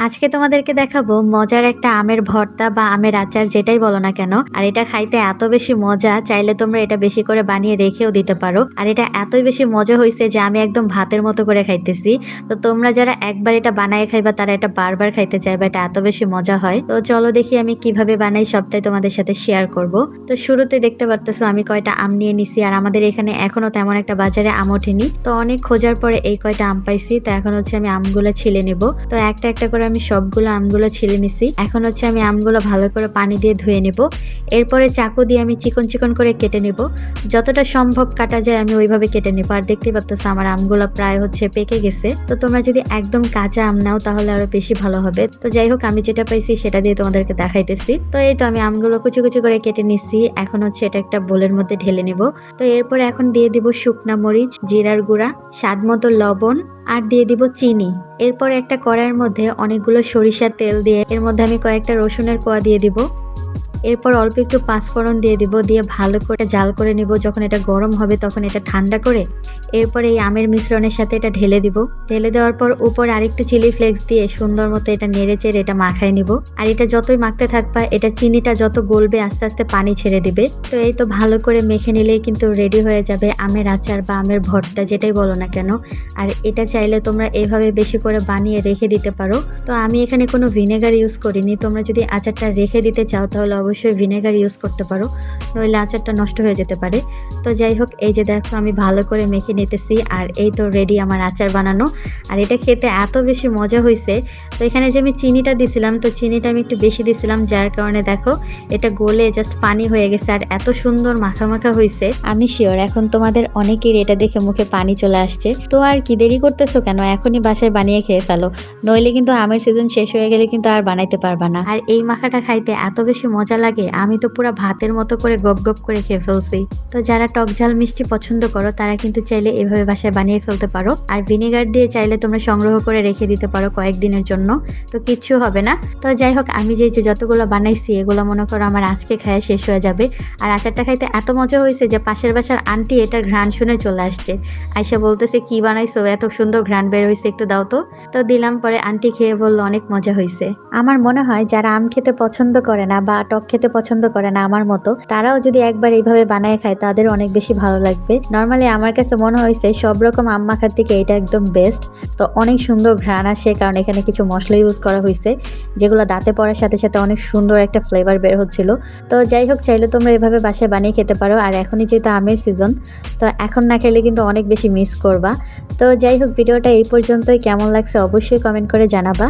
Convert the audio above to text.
আজকে তোমাদেরকে দেখাবো মজার একটা আমের ভর্তা বা আমের আচার যেটাই বলো না কেন। আর এটা খাইতে এত বেশি মজা, চাইলে তোমরা এটা বেশি করে বানিয়ে রেখেও দিতে পারো। আর এটা এতই বেশি মজা হয়েছে যে আমি একদম ভাতের মতো করে খাইতেছি। তো তোমরা যারা একবার এটা বানায় খাইবা তারা এটা বারবার খাইতে চাইবা, এটা এত বেশি মজা হয়। তো চলো দেখি আমি কিভাবে বানাই, সবটাই তোমাদের সাথে শেয়ার করব। তো শুরুতে দেখতে পারতেছো আমি কয়টা আম নিয়ে নিছি, আর আমাদের এখানে এখনো তেমন একটা বাজারে আম ওঠেনি। তো অনেক খোঁজার পরে এই কয়টা আম পাইছি। তো এখন হচ্ছে আমি আমগুলো ছিলে নিব। তো একটা একটা করে আমি সবগুলো আমগুলো ছিলে নিছি। এখন হচ্ছে আমি আমগুলো ভালো করে পানি দিয়ে ধুয়ে নিব। এরপরে চাকু দিয়ে আমি চিকন চিকন করে কেটে নিব, যতটা সম্ভব কাটা যায় আমি ওইভাবে কেটে নিব। আর দেখতে পাচ্ছ আমার আমগুলো প্রায় হচ্ছে পেকে গেছে। তো তোমরা যদি একদম কাঁচা আম নাও তাহলে আরো বেশি ভালো হবে। তো যাই হোক, আমি যেটা পাইছি সেটা দিয়ে তোমাদেরকে দেখাইতেছি। তো এই তো আমি আমগুলো কুচি কুচি করে কেটে নিছি। এখন হচ্ছে এটা একটা বোলের মধ্যে ঢেলে নিব। তো এরপরে এখন দিয়ে দিব শুকনা মরিচ, জিরার গুঁড়া, স্বাদ মতো লবণ, আর দিয়ে দিব চিনি। এরপর একটা কড়াইয়ের মধ্যে অনেকগুলো সরিষার তেল দিয়ে এর মধ্যে আমি কয়েকটা রসুনের কোয়া দিয়ে দিব। এরপর অল্প একটু পাঁচফোড়ন দিয়ে দিব, দিয়ে ভালো করে জাল করে নিব। যখন এটা গরম হবে তখন এটা ঠান্ডা করে এরপর এই আমের মিশ্রণের সাথে এটা ঢেলে দিব। ঢেলে দেওয়ার পর উপর আরেকটু চিলি ফ্লেক্স দিয়ে সুন্দর মতো এটা নেড়ে চেড়ে এটা মাখায় নিব। আর এটা যতই মাখতে থাকবা এটা চিনিটা যত গলবে আস্তে আস্তে পানি ছেড়ে দিবে। তো এই তো ভালো করে মেখে নিলেই কিন্তু রেডি হয়ে যাবে আমের আচার বা আমের ভর্তা যেটাই বলো না কেন। আর এটা চাইলে তোমরা এইভাবে বেশি করে বানিয়ে রেখে দিতে পারো। তো আমি এখানে কোনো ভিনেগার ইউজ করিনি। তোমরা যদি আচারটা রেখে দিতে চাও তাহলে অবশ্যই ভিনেগার ইউজ করতে পারো, নইলে আচারটা নষ্ট হয়ে যেতে পারে। তো যাই হোক, এই যে দেখো আমি ভালো করে মেখে নিতেছি, আর এই তো রেডি আমার আচার বানানো। আর এটা খেতে এত বেশি মজা হয়েছে। তো এখানে যে আমি চিনিটা দিছিলাম, তো চিনিটা আমি একটু বেশি দিছিলাম, যার কারণে দেখো এটা গলে জাস্ট পানি হয়ে গেছে। আর এত সুন্দর মাখা মাখা হয়েছে, আমি শিওর এখন তোমাদের অনেকের এটা দেখে মুখে পানি চলে আসছে। তো আর কি দেরি করতেছো কেন, এখনই বাসায় বানিয়ে খেয়ে ফেলো, নইলে কিন্তু আমের সিজন শেষ হয়ে গেলে কিন্তু আর বানাইতে পারবা না। আর এই মাখাটা খাইতে এত বেশি মজা লাগে, আমি তো পুরো ভাতের মতো করে গপ গপ করে খেয়ে ফেলছি। তো যারা টক ঝাল মিষ্টি পছন্দ করো তারা কিন্তু চাইলে এভাবে বাসায় বানিয়ে ফেলতে পারো। আর ভিনেগার দিয়ে চাইলে তোমরা সংগ্রহ করে রেখে দিতে পারো কয়েকদিনের জন্য, তো কিচ্ছু হবে না। তো যাই হোক, আমি যে যতগুলো বানাইছি এগুলো মনে করো আমার আজকে খাওয়া শেষ হয়ে যাবে। আর আচারটা খাইতে এত মজা হয়েছে যে পাশের বাসার আন্টি এটার ঘ্রাণ শুনে চলে আসছে, আইসা বলতেছে কি বানাইছো, এত সুন্দর ঘ্রাণ বের হয়েছে, একটু দাও তো। তো দিলাম, পরে আন্টি খেয়ে বললো অনেক মজা হয়েছে। আমার মনে হয় যারা আম খেতে পছন্দ করে না বা টক খেতে পছন্দ করে না আমার মতো, তারাও যদি একবার এইভাবে বানায় খায় তাদের অনেক বেশি ভালো লাগবে। নর্মালি আমার কাছে মনে হয়েছে সব রকম আম মাখার থেকে এটা একদম বেস্ট। তো অনেক সুন্দর ঘ্রাণ আসে, কারণ এখানে কিছু মশলা ইউজ করা হয়েছে যেগুলো দাঁতে পড়ার সাথে সাথে অনেক সুন্দর একটা ফ্লেভার বের হচ্ছিল। তো যাই হোক, চাইলে তোমরা এভাবে বাসায় বানিয়ে খেতে পারো। আর এখনই যেহেতু আমের সিজন, তো এখন না খেলে কিন্তু অনেক বেশি মিস করবা। তো যাই হোক, ভিডিওটা এই পর্যন্তই। কেমন লাগছে অবশ্যই কমেন্ট করে জানাবা।